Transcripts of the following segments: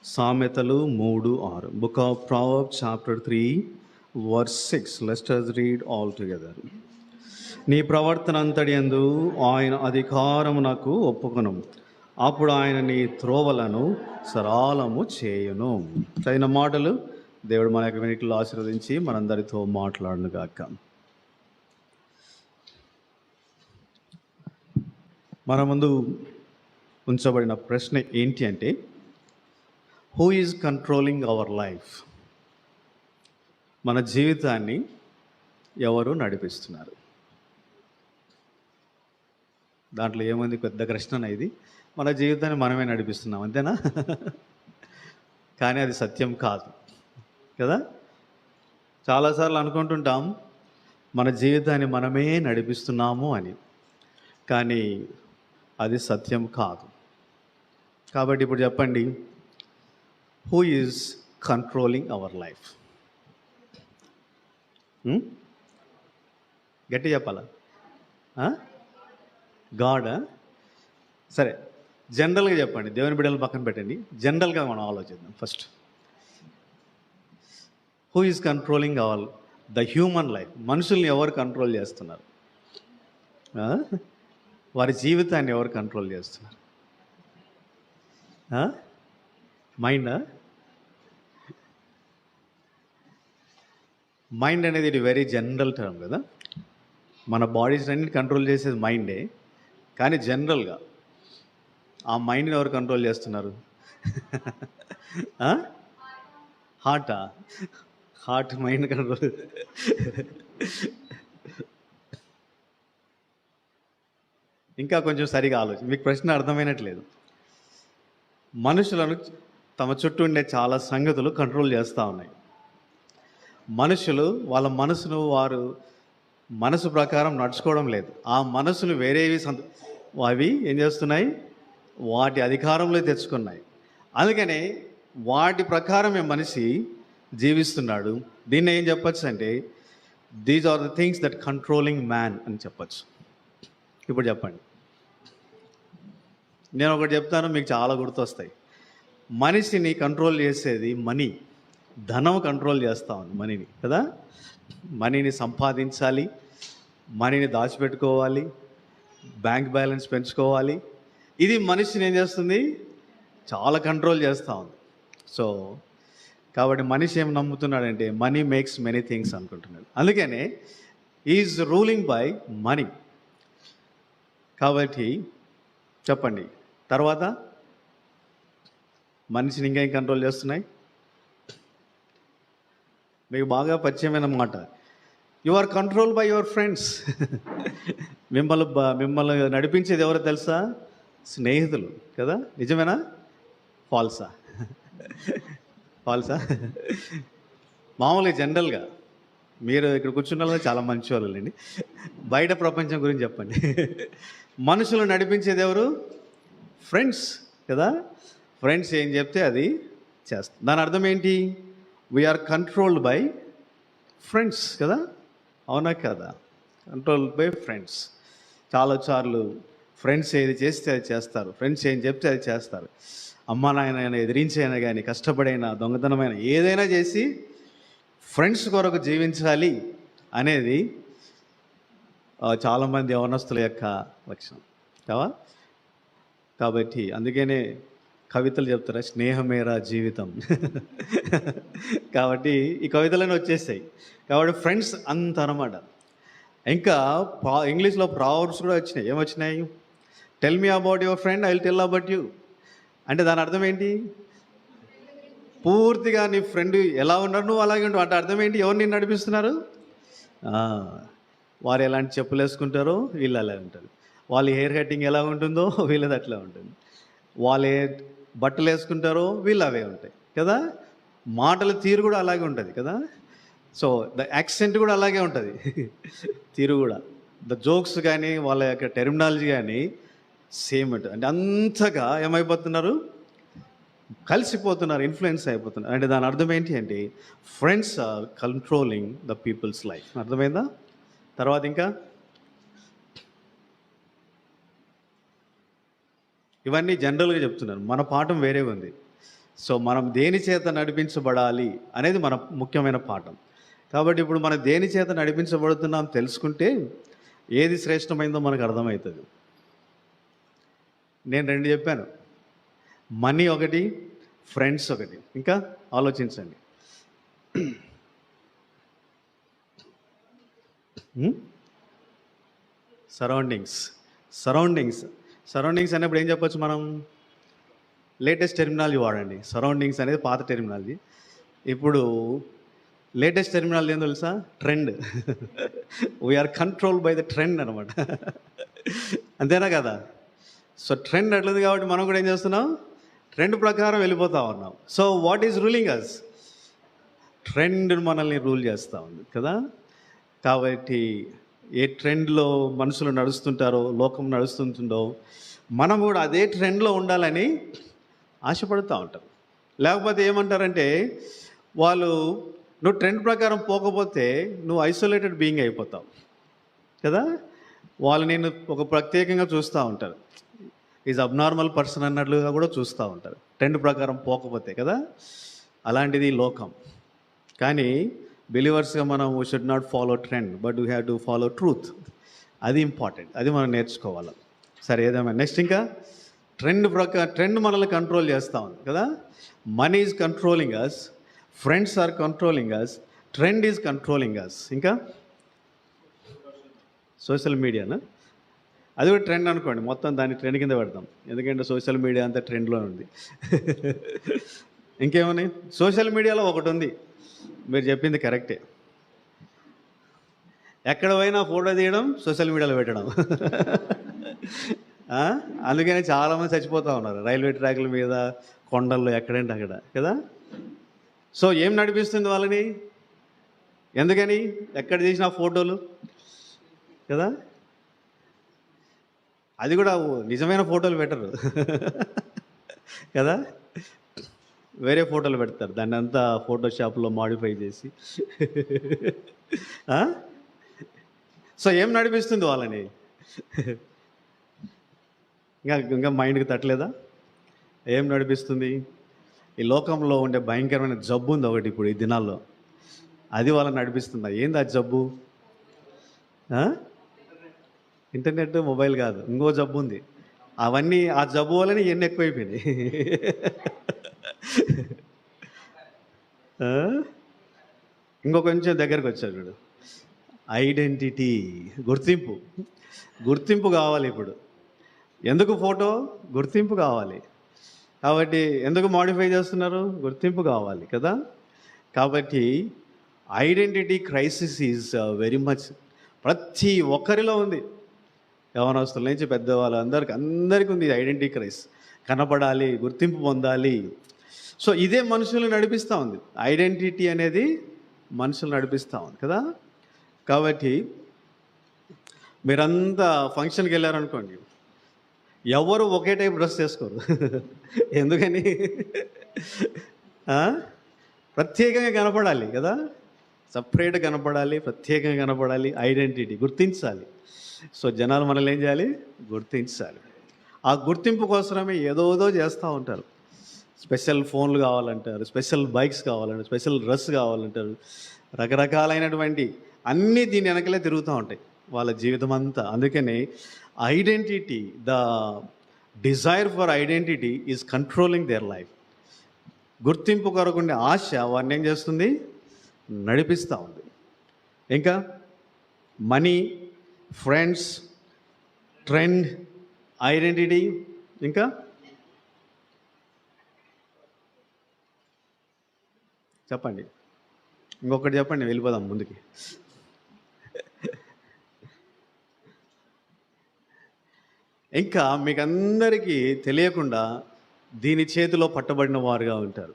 సామెతలు 3:6. Book of Proverbs chapter 3 verse 6. Let us read all together. నీ ప్రవర్తన అంతటియందు ఆయన అధికారమునకు ఒప్పుకొను, అప్పుడు ఆయన నీ త్రోవలను సరళము చేయును. చదివిన మాటలు దేవుడు మన యొక్క వెనుకలు ఆశీర్వదించి మనందరితో మాట్లాడును గాక. మన ముందు ఉంచబడిన ప్రశ్న ఏంటి అంటే, who is controlling our life? మన జీవితాన్ని ఎవరు నడిపిస్తున్నారు? దాంట్లో ఏముంది పెద్ద ప్రశ్న ఇది. మన జీవితాన్ని మనమే నడిపిస్తున్నాం, అంతేనా? కానీ అది సత్యం కాదు కదా. చాలాసార్లు అనుకుంటుంటాం మన జీవితాన్ని మనమే నడిపిస్తున్నాము అని, కానీ అది సత్యం కాదు. కాబట్టి ఇప్పుడు చెప్పండి, who is controlling our life? గట్టి చెప్పాలా? గాడా? సరే, జనరల్గా చెప్పండి. దేవుని బిడ్డలు పక్కన పెట్టండి, జనరల్గా మనం ఆలోచిద్దాం. First, who is controlling our the human life? మనుషుల్ని ఎవరు కంట్రోల్ చేస్తున్నారు? వారి జీవితాన్ని ఎవరు కంట్రోల్ చేస్తున్నారు? మైండా? మైండ్ అనేది ఇది వెరీ జనరల్ టర్మ్ కదా. మన బాడీస్ అన్నిటి కంట్రోల్ చేసేది మైండే, కానీ జనరల్గా ఆ మైండ్ని ఎవరు కంట్రోల్ చేస్తున్నారు? హార్టా? Heart mind control. ఇంకా కొంచెం సరిగా ఆలోచన, మీకు ప్రశ్న అర్థమైనట్లేదు. మనుషులను తమ చుట్టూ ఉండే చాలా సంగతులు కంట్రోల్ చేస్తూ ఉన్నాయి. మనుషులు వాళ్ళ మనసును వారు మనసు ప్రకారం నడుచుకోవడం లేదు. ఆ మనసులు వేరేవి అవి ఏం చేస్తున్నాయి? వాటి అధికారంలో తెచ్చుకున్నాయి. అందుకనే వాటి ప్రకారమే మనిషి జీవిస్తున్నాడు. దీన్ని ఏం చెప్పచ్చు అంటే, these are the things that controlling man అని చెప్పచ్చు. ఇప్పుడు చెప్పండి, నేను ఒకటి చెప్తాను, మీకు చాలా గుర్తొస్తాయి. మనిషిని కంట్రోల్ చేసేది మనీ, ధనం కంట్రోల్ చేస్తా ఉంది మనీని కదా. మనీని సంపాదించాలి, మనీని దాచిపెట్టుకోవాలి, బ్యాంక్ బ్యాలెన్స్ పెంచుకోవాలి. ఇది మనిషిని ఏం చేస్తుంది? చాలా కంట్రోల్ చేస్తూ ఉంది. సో కాబట్టి మనిషి ఏం నమ్ముతున్నాడంటే, మనీ మేక్స్ మెనీ థింగ్స్ అనుకుంటున్నాడు. అందుకనే ఈజ్ రూలింగ్ బై మనీ. కాబట్టి చెప్పండి, తర్వాత మనిషిని ఇంకేం కంట్రోల్ చేస్తున్నాయి? మీకు బాగా పరిచయమైన మాట, you are control by your friends. మిమ్మల్ని నడిపించేది ఎవరో తెలుసా? స్నేహితులు కదా. నిజమేనా? ఫాల్సా? ఫాల్సా? మామూలుగా జనరల్గా మీరు ఇక్కడ కూర్చున్న వాళ్ళు చాలా మంచి వాళ్ళండి. బయట ప్రపంచం గురించి చెప్పండి. మనుషులు నడిపించేది ఎవరు? ఫ్రెండ్స్ కదా. ఫ్రెండ్స్ ఏం చెప్తే అది చేస్తాం. దాని అర్థం ఏంటి? వీఆర్ కంట్రోల్డ్ బై ఫ్రెండ్స్ కదా. అవునా కదా? Controlled bye friends. చాలాసార్లు ఫ్రెండ్స్ ఏది చేస్తే అది చేస్తారు, ఫ్రెండ్స్ ఏం చెప్తే అది చేస్తారు. అమ్మ నాయన ఎదిరించైనా కానీ, కష్టపడైనా, దొంగతనమైన ఏదైనా చేసి ఫ్రెండ్స్ కొరకు జీవించాలి అనేది చాలామంది యవనస్తుల యొక్క లక్షణం కావా. కాబట్టి అందుకనే కవితలు చెప్తారా, స్నేహమేరా జీవితం. కాబట్టి ఈ కవితలన్నీ వచ్చేసాయి. కాబట్టి ఫ్రెండ్స్ అంత అనమాట. ఇంకా ఇంగ్లీష్లో ప్రావర్బ్స్ కూడా వచ్చినాయి. ఏమొచ్చినాయి? Tell me about your friend, I will tell about you. అంటే దాని అర్థం ఏంటి? పూర్తిగా నీ ఫ్రెండ్ ఎలా ఉన్నారు నువ్వు అలాగే ఉంటావు. అంటే అర్థం ఏంటి? ఎవరు నేను నడిపిస్తున్నారు? వారు ఎలాంటి చెప్పులు వేసుకుంటారో వీళ్ళు అలా ఉంటారు. వాళ్ళ హెయిర్ కటింగ్ ఎలా ఉంటుందో వీళ్ళది అట్లా ఉంటుంది. వాళ్ళు ఏ బట్టలు వేసుకుంటారో వీళ్ళు అవే ఉంటాయి కదా. మాటల తీరు కూడా అలాగే ఉంటుంది కదా. సో ద యాక్సెంట్ కూడా అలాగే ఉంటుంది, తీరు కూడా. ద జోక్స్ కానీ వాళ్ళ యొక్క టెర్మినాలజీ కానీ సేమ్ ఉంటుంది. అంటే అంతగా ఏమైపోతున్నారు? కలిసిపోతున్నారు, ఇన్ఫ్లుయెన్స్ అయిపోతున్నారు. అంటే దాని అర్థం ఏంటి అంటే, friends are controlling the people's life. అర్థమైందా? తర్వాత ఇంకా ఇవన్నీ జనరల్గా చెప్తున్నారు. మన పాఠం వేరే ఉంది. సో మనం దేని చేత నడిపించబడాలి అనేది మన ముఖ్యమైన పాఠం. కాబట్టి ఇప్పుడు మనం దేని చేత నడిపించబడుతున్నాం తెలుసుకుంటే ఏది శ్రేష్టమైందో మనకు అర్థమవుతుంది. నేను 2 చెప్పాను, మనీ ఒకటి, ఫ్రెండ్స్ ఒకటి. ఇంకా ఆలోచించండి. సరౌండింగ్స్ అన్నప్పుడు ఏం చెప్పొచ్చు మనం? లేటెస్ట్ టెర్మినాలజీ వాడండి. సరౌండింగ్స్ అనేది పాత టెర్మినాలజీ. ఇప్పుడు లేటెస్ట్ టెర్మినాలజీ ఏం తెలుసా? Trend. We are control by the trend అనమాట. అంతేనా కదా? సో ట్రెండ్ అట్లేదు కాబట్టి మనం కూడా ఏం చేస్తున్నాం? ట్రెండ్ ప్రకారం వెళ్ళిపోతూ ఉన్నాం. So what is ruling us? Trend మనల్ని రూల్ చేస్తూ ఉంది కదా. కాబట్టి ఏ ట్రెండ్లో మనుషులు నడుస్తుంటారో, లోకం నడుస్తుంటుందో, మనం కూడా అదే ట్రెండ్లో ఉండాలని ఆశపడుతూ ఉంటాం. లేకపోతే ఏమంటారంటే వాళ్ళు, నువ్వు ట్రెండ్ ప్రకారం పోకపోతే నువ్వు ఐసోలేటెడ్ బీయింగ్ అయిపోతావు కదా. వాళ్ళు నేను ఒక ప్రత్యేకంగా చూస్తూ ఉంటారు, ఈజ్ అబ్నార్మల్ పర్సన్ అన్నట్లుగా కూడా చూస్తూ ఉంటారు ట్రెండ్ ప్రకారం పోకపోతే కదా. అలాంటిది లోకం. కానీ బిలీవర్స్గా మనం we should not follow trend, but we have to follow truth. అది ఇంపార్టెంట్, అది మనం నేర్చుకోవాలి. సరే, ఏదేమైనా నెక్స్ట్ ఇంకా ట్రెండ్ మనల్ని కంట్రోల్ చేస్తూ ఉంది కదా. Money is controlling us, friends are controlling us, trend is controlling us. ఇంకా సోషల్ మీడియానా, అది కూడా ట్రెండ్ అనుకోండి, మొత్తం దాన్ని ట్రెండ్ కింద పెడతాం, ఎందుకంటే సోషల్ మీడియా అంతా ట్రెండ్లో ఉంది. ఇంకేమని? సోషల్ మీడియాలో ఒకటి ఉంది, మీరు చెప్పింది కరెక్టే. ఎక్కడ పోయినా ఫోటో తీయడం, సోషల్ మీడియాలో పెట్టడం. అందుకని చాలామంది చచ్చిపోతూ ఉన్నారు రైల్వే ట్రాక్ల మీద, కొండల్లో, ఎక్కడంటే అక్కడ కదా. సో ఏం నడిపిస్తుంది వాళ్ళని? ఎందుకని? ఎక్కడ తీసిన ఫోటోలు కదా. అది కూడా నిజమైన ఫోటోలు పెట్టరు కదా, వేరే ఫోటోలు పెడతారు, దాన్ని అంతా ఫోటోషాప్లో మాడిఫై చేసి. సో ఏం నడిపిస్తుంది వాళ్ళని? ఇంకా మైండ్కి తట్టలేదా? ఏం నడిపిస్తుంది? ఈ లోకంలో ఉండే భయంకరమైన జబ్బు ఉంది ఒకటి ఇప్పుడు ఈ దినాల్లో, అది వాళ్ళని నడిపిస్తుందా? ఏంది ఆ జబ్బు? ఇంటర్నెట్, మొబైల్ కాదు, ఇంకో జబ్బు ఉంది. అవన్నీ ఆ జబ్బు వల్లనే ఇవన్నీ ఎక్కువైపోయినాయి. ఇంకో కొంచెం దగ్గరకు వచ్చాడు వీడు. ఐడెంటిటీ, గుర్తింపు కావాలి ఇప్పుడు. ఎందుకు ఫోటో? గుర్తింపు కావాలి. కాబట్టి ఎందుకు మాడిఫై చేస్తున్నారు? గుర్తింపు కావాలి కదా. కాబట్టి identity crisis is very much ప్రతి ఒక్కరిలో ఉంది, యవనస్తుల నుంచి పెద్దవాళ్ళు అందరికీ ఉంది ఐడెంటిటీ క్రైసిస్. కనపడాలి, గుర్తింపు పొందాలి. సో ఇదే మనుషులు నడిపిస్తూ ఉంది, ఐడెంటిటీ అనేది మనుషులు నడిపిస్తూ ఉంది కదా. కాబట్టి మీరంతా ఫంక్షన్కి వెళ్ళారనుకోండి, ఎవరు ఒకే టైప్ డ్రెస్ చేసుకోరు. ఎందుకని? ప్రత్యేకంగా కనపడాలి కదా, సపరేట్గా కనపడాలి, ప్రత్యేకంగా కనపడాలి, ఐడెంటిటీ గుర్తించాలి. సో జనాలు మనల్ని ఏం చేయాలి? గుర్తించాలి. ఆ గుర్తింపు కోసమే ఏదోదో చేస్తూ ఉంటారు. స్పెషల్ ఫోన్లు కావాలంటారు, స్పెషల్ బైక్స్ కావాలంటారు, స్పెషల్ డ్రెస్ కావాలంటారు, రకరకాలైనటువంటి అన్నీ దీని వెనకలే తిరుగుతూ ఉంటాయి వాళ్ళ జీవితం అంతా. అందుకని identity, the desire for identity is controlling their life. గుర్తింపు కొరకుండే ఆశ వారిని ఏం చేస్తుంది? నడిపిస్తూ ఉంది. ఇంకా మనీ, ఫ్రెండ్స్, ట్రెండ్, ఐడెంటిటీ, ఇంకా చెప్పండి, ఇంకొకటి చెప్పండి, వెళ్ళిపోదాం ముందుకి. ఇంకా మీకు అందరికీ తెలియకుండా దీని చేతిలో పట్టబడిన వారుగా ఉంటారు.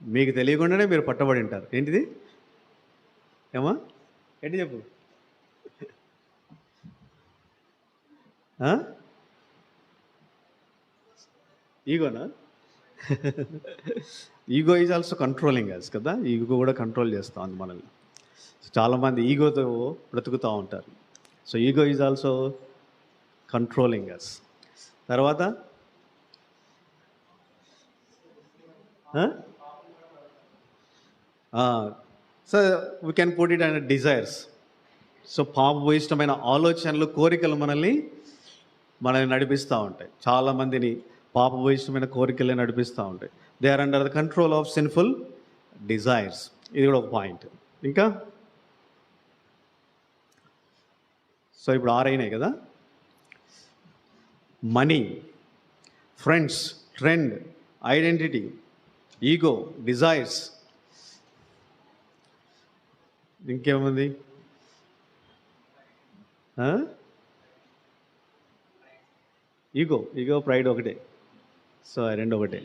మీకు తెలియకుండానే మీరు పట్టబడి ఉంటారు. ఏంటిది? ఏమా ఏంటి చెప్పు? ఈగోనా? ఈగో ఈజ్ ఆల్సో కంట్రోలింగ్ అస్ కదా. ఈగో కూడా కంట్రోల్ చేస్తూ ఉంది మనల్ని. చాలామంది ఈగోతో బ్రతుకుతూ ఉంటారు. So ego is also controlling us. తర్వాత so we can put it and desires. So పాపభూయిష్టమైన ఆలోచనలు, కోరికలు మనల్ని నడిపిస్తూ ఉంటాయి. చాలామందిని పాపభూయిష్టమైన కోరికలే నడిపిస్తూ ఉంటాయి. They are under the control of sinful desires. ఇది కూడా ఒక పాయింట్. ఇంకా సో ఇప్పుడు 6 అయినాయి కదా. Money, friends, trend, identity, ego, desires. ఇంకేముంది? ఈగో, ప్రైడ్ ఒకటే. సో రెండు ఒకటే.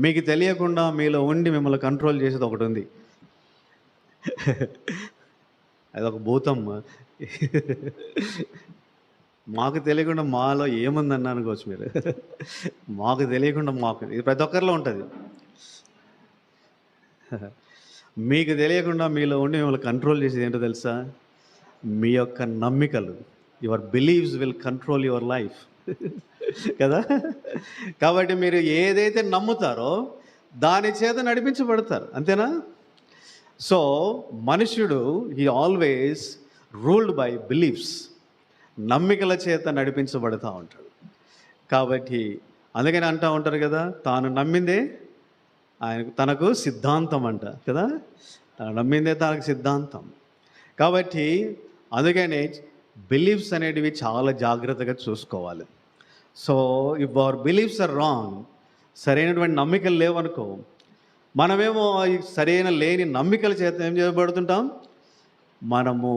మీకు తెలియకుండా మీలో ఉండి మిమ్మల్ని కంట్రోల్ చేసేది ఒకటి ఉంది. అదొక భూతం. మాకు తెలియకుండా మాలో ఏముందన్నా అనుకోవచ్చు మీరు. మాకు తెలియకుండా ఇది ప్రతి ఒక్కరిలో ఉంటుంది. మీకు తెలియకుండా మీలో ఉండి మిమ్మల్ని కంట్రోల్ చేసేది ఏంటో తెలుసా? మీ యొక్క నమ్మికలు. Your believes will control your life కదా. కాబట్టి మీరు ఏదైతే నమ్ముతారో దాని చేత నడిపించబడతారు, అంతేనా? సో మనుష్యుడు he always ruled by beliefs. నమ్మికల చేత నడిపించబడుతూ ఉంటాడు. కాబట్టి అందుకని అంటూ ఉంటారు కదా, తాను నమ్మిందే తనకు సిద్ధాంతం అంట కదా. తను నమ్మిందే తనకు సిద్ధాంతం. కాబట్టి అందుకనే బిలీఫ్స్ అనేటివి చాలా జాగ్రత్తగా చూసుకోవాలి. So if our beliefs are wrong, సరైనటువంటి నమ్మికలు లేవనుకో, మనమేమో సరైన లేని నమ్మికల చేత ఏం చేయబడుతుంటాం? మనము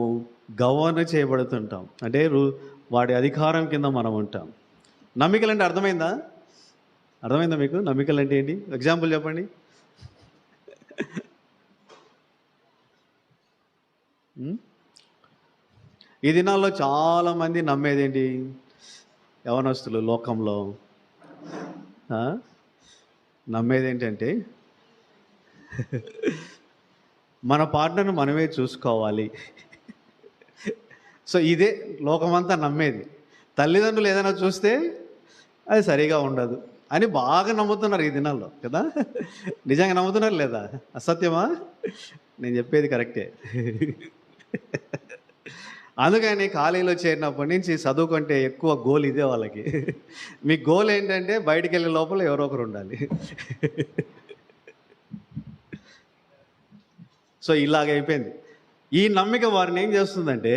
గవర్న చేయబడుతుంటాం. అంటే వాడి అధికారం కింద మనం ఉంటాం. నమ్మికలు అంటే అర్థమైందా మీకు? నమ్మికలు అంటే ఏంటి? ఎగ్జాంపుల్ చెప్పండి. ఈ దినాల్లో చాలామంది నమ్మేది ఏంటి? యవనస్తులు లోకంలో నమ్మేది ఏంటంటే మన పార్ట్నర్ను మనమే చూసుకోవాలి. సో ఇదే లోకమంతా నమ్మేది. తల్లిదండ్రులు ఏదైనా చూస్తే అది సరిగా ఉండదు అని బాగా నమ్ముతున్నారు ఈ దినాల్లో కదా. నిజంగా నమ్ముతున్నారు లేదా? అసత్యమా? నేను చెప్పేది కరెక్టే. అందుకని కాలేజీలో చేరినప్పటి నుంచి చదువుకుంటే ఎక్కువ గోల్ ఇదే వాళ్ళకి. మీ గోల్ ఏంటంటే బయటికి వెళ్ళే లోపల ఎవరో ఒకరు ఉండాలి. సో ఇలాగైపోయింది. ఈ నమ్మిక వారిని ఏం చేస్తుందంటే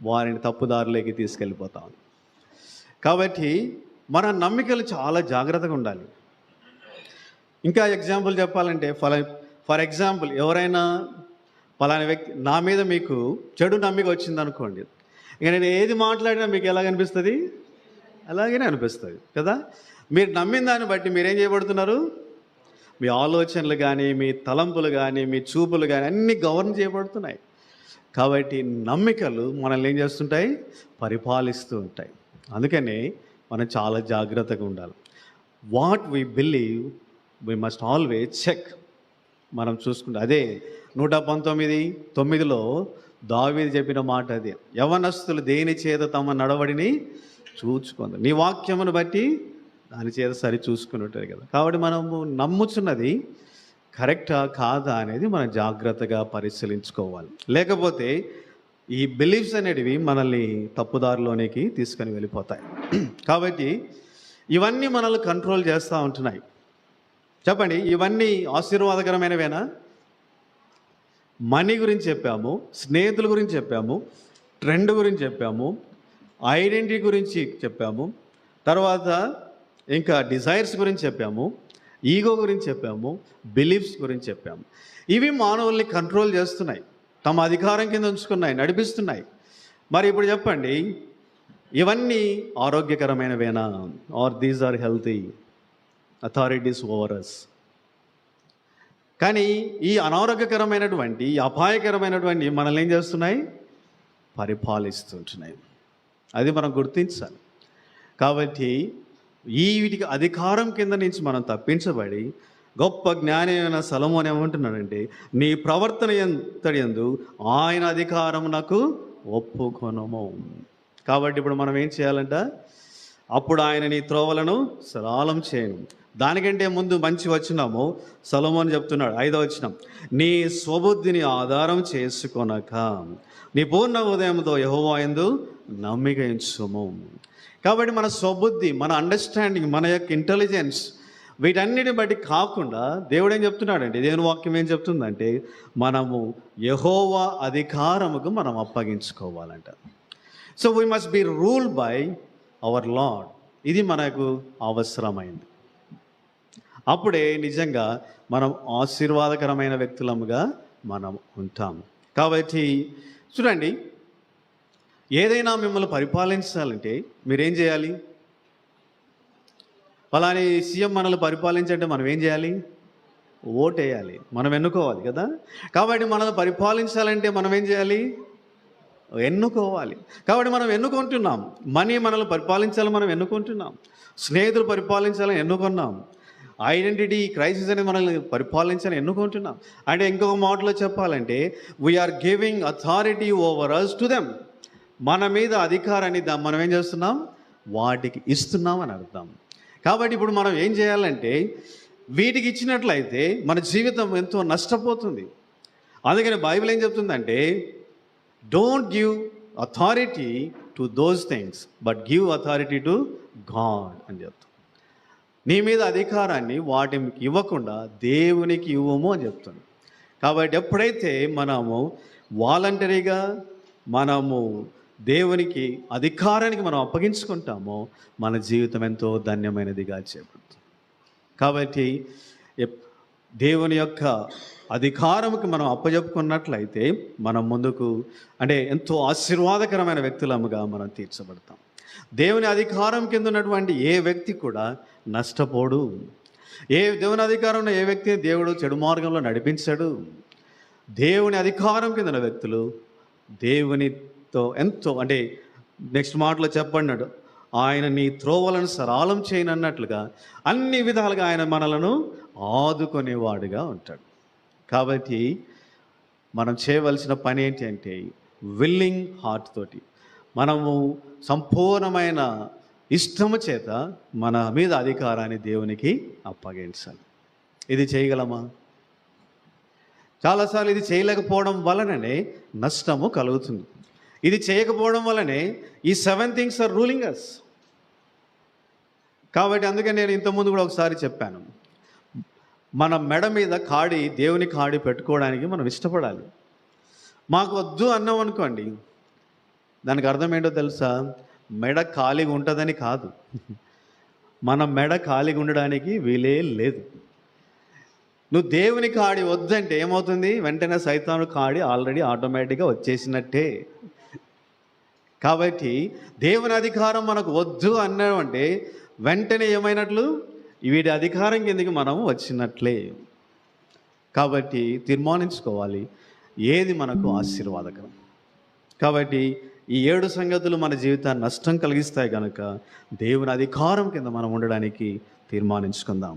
వారిని తప్పుదారులోకి తీసుకెళ్ళిపోతాం. కాబట్టి మన నమ్మికలు చాలా జాగ్రత్తగా ఉండాలి. ఇంకా ఎగ్జాంపుల్ చెప్పాలంటే ఫర్ ఎగ్జాంపుల్ ఎవరైనా పలానా వ్యక్తి నా మీద మీకు చెడు నమ్మిక వచ్చింది అనుకోండి, ఇక నేను ఏది మాట్లాడినా మీకు ఎలాగనిపిస్తుంది? అలాగనే అనిపిస్తుంది కదా. మీరు నమ్మిన దాన్ని బట్టి మీరేం చేయబడుతున్నారు? మీ ఆలోచనలు కానీ, మీ తలంపులు కానీ, మీ చూపులు కానీ అన్నీ గవర్న చేయబడుతున్నాయి. కాబట్టి నమ్మికలు మనల్ని ఏం చేస్తుంటాయి? పరిపాలిస్తూ ఉంటాయి. అందుకనే మనం చాలా జాగ్రత్తగా ఉండాలి. What we believe we must always check. మనం చూసుకుంటే అదే 119:9 దావీదు చెప్పిన మాట అది. యవనస్తులు దేని చేత తమ నడవడిని చూచుకుంది, నీ వాక్యమును బట్టి దాని చేత సరి చూసుకుని ఉంటుంది కదా. కాబట్టి మనము నమ్ముచున్నది కరెక్టా కాదా అనేది మనం జాగ్రత్తగా పరిశీలించుకోవాలి. లేకపోతే ఈ బిలీఫ్స్ అనేటివి మనల్ని తప్పుదారిలోనికి తీసుకొని వెళ్ళిపోతాయి. కాబట్టి ఇవన్నీ మనల్ని కంట్రోల్ చేస్తూ ఉంటున్నాయి. చెప్పండి, ఇవన్నీ ఆశీర్వాదకరమైనవేనా? మనీ గురించి చెప్పాము, స్నేహితుల గురించి చెప్పాము, ట్రెండ్ గురించి చెప్పాము, ఐడెంటిటీ గురించి చెప్పాము, తర్వాత ఇంకా డిజైర్స్ గురించి చెప్పాము, ఈగో గురించి చెప్పాము, బిలీఫ్స్ గురించి చెప్పాము. ఇవి మానవుల్ని కంట్రోల్ చేస్తున్నాయి, తమ అధికారం కింద ఉంచుకున్నాయి, నడిపిస్తున్నాయి. మరి ఇప్పుడు చెప్పండి, ఇవన్నీ ఆరోగ్యకరమైనవేనా? Are these are healthy authorities over us? కానీ ఈ అనారోగ్యకరమైనటువంటి, అపాయకరమైనటువంటి మనల్ని ఏం చేస్తున్నాయి? పరిపాలిస్తుంటున్నాయి. అది మనం గుర్తించాలి. కాబట్టి వీటికి అధికారం కింద నుంచి మనం తప్పించబడి, గొప్ప జ్ఞాని అయిన సొలొమోను ఏమంటున్నాడంటే, నీ ప్రవర్తన ఎంతయందు ఆయన అధికారం నాకు ఒప్పుకొనము. కాబట్టి ఇప్పుడు మనం ఏం చేయాలంట? అప్పుడు ఆయన నీ త్రోవలను సరళం చేయను. దానికంటే ముందు మంచి వచనము సొలొమోను చెప్తున్నాడు, 5వ వచనం, నీ స్వబుద్ధిని ఆధారం చేసుకొనక నీ పూర్ణ ఉదయంతో యెహోవా యందు నమ్మిక ఉంచుము. కాబట్టి మన స్వబుద్ధి, మన అండర్స్టాండింగ్, మన యొక్క ఇంటెలిజెన్స్, వీటన్నిటిని బట్టి కాకుండా దేవుడు ఏం చెప్తున్నాడంటే, దేవుని వాక్యం ఏం చెప్తుందంటే, మనము యెహోవా అధికారముకు మనం అప్పగించుకోవాలంట. So we must be rule by our lord. ఇది మనకు అవసరమైంది. అప్పుడే నిజంగా మనం ఆశీర్వాదకరమైన వ్యక్తులముగా మనం ఉంటాము. కాబట్టి చూడండి, ఏదైనా మిమ్మల్ని పరిపాలించాలంటే మీరేం చేయాలి? పలాని సీఎం మనల్ని పరిపాలించాలంటే మనం ఏం చేయాలి? ఓటేయాలి, మనం ఎన్నుకోవాలి కదా. కాబట్టి మనల్ని పరిపాలించాలంటే మనం ఏం చేయాలి? ఎన్నుకోవాలి. కాబట్టి మనం ఎన్నుకుంటున్నాం. మనీ మనల్ని పరిపాలించాలని మనం ఎన్నుకుంటున్నాం. స్నేహితులు పరిపాలించాలని ఎన్నుకున్నాం. ఐడెంటిటీ క్రైసిస్ అనేది మనల్ని పరిపాలించాలని ఎన్నుకుంటున్నాం. అంటే ఇంకొక మాటలో చెప్పాలంటే, we are giving authority over us to them. మన మీద అధికారాన్ని మనం ఏం చేస్తున్నాం? వాటికి ఇస్తున్నాం అని అర్థం. కాబట్టి ఇప్పుడు మనం ఏం చేయాలంటే, వీటికి ఇచ్చినట్లయితే మన జీవితం ఎంతో నష్టపోతుంది. అందుకని బైబిల్ ఏం చెప్తుందంటే, don't give authority to those things but give authority to God అని చెప్తాం. నీ మీద అధికారాన్ని వాటికి ఇవ్వకుండా దేవునికి ఇవ్వము అని చెప్తుంది. కాబట్టి ఎప్పుడైతే మనము వాలంటరీగా మనము దేవునికి అధికారానికి మనం అప్పగించుకుంటామో మన జీవితం ఎంతో ధన్యమైనదిగా చేపడుతుంది. కాబట్టి దేవుని యొక్క అధికారముకి మనం అప్పచెప్పుకున్నట్లయితే మనం ముందుకు అంటే ఎంతో ఆశీర్వాదకరమైన వ్యక్తులముగా మనం తీర్చబడతాం. దేవుని అధికారం కింద ఉన్నటువంటి ఏ వ్యక్తి కూడా నష్టపోడు. దేవుని అధికారంలో ఏ వ్యక్తిని దేవుడు చెడు మార్గంలో నడిపించాడు. దేవుని అధికారం కింద ఉన్న వ్యక్తులు దేవునితో ఎంతో అంటే నెక్స్ట్ మాటలో చెప్పన్నాడు, ఆయన నీ త్రోవలను సరళం చేయనన్నట్లుగా అన్ని విధాలుగా ఆయన మనలను ఆదుకునేవాడుగా ఉంటాడు. కాబట్టి మనం చేయవలసిన పని ఏంటి అంటే, విల్లింగ్ హార్ట్ తోటి మనము సంపూర్ణమైన ఇష్టము చేత మన మీద అధికారాన్ని దేవునికి అప్పగించాలి. ఇది చేయగలమా? చాలాసార్లు ఇది చేయలేకపోవడం వలననే నష్టము కలుగుతుంది. ఇది చేయకపోవడం వల్లనే ఈ 7 things ఆర్ రూలింగ్ అస్. కాబట్టి అందుకే నేను ఇంతకుముందు కూడా ఒకసారి చెప్పాను, మన మెడ మీద కాడి, దేవుని కాడి పెట్టుకోవడానికి మనం ఇష్టపడాలి. మాకు వద్దు అన్నాం అనుకోండి, దానికి అర్థం ఏంటో తెలుసా? మెడ ఖాళీగా ఉంటుందని కాదు. మన మెడ ఖాళీగా ఉండడానికి వీలే లేదు. నువ్వు దేవుని కాడి వద్దంటే ఏమవుతుంది? వెంటనే సైతాను కాడి ఆల్రెడీ ఆటోమేటిక్గా వచ్చేసినట్టే. కాబట్టి దేవుని అధికారం మనకు వద్దు అన్నామంటే వెంటనే ఏమైనట్లు? వీటి అధికారం కిందకి మనం వచ్చినట్లే. కాబట్టి తీర్మానించుకోవాలి ఏది మనకు ఆశీర్వాదకరం. కాబట్టి ఈ 7 సంగతులు మన జీవితాన్ని నష్టం కలిగిస్తాయి కనుక దేవుని అధికారం కింద మనం ఉండడానికి తీర్మానించుకుందాం.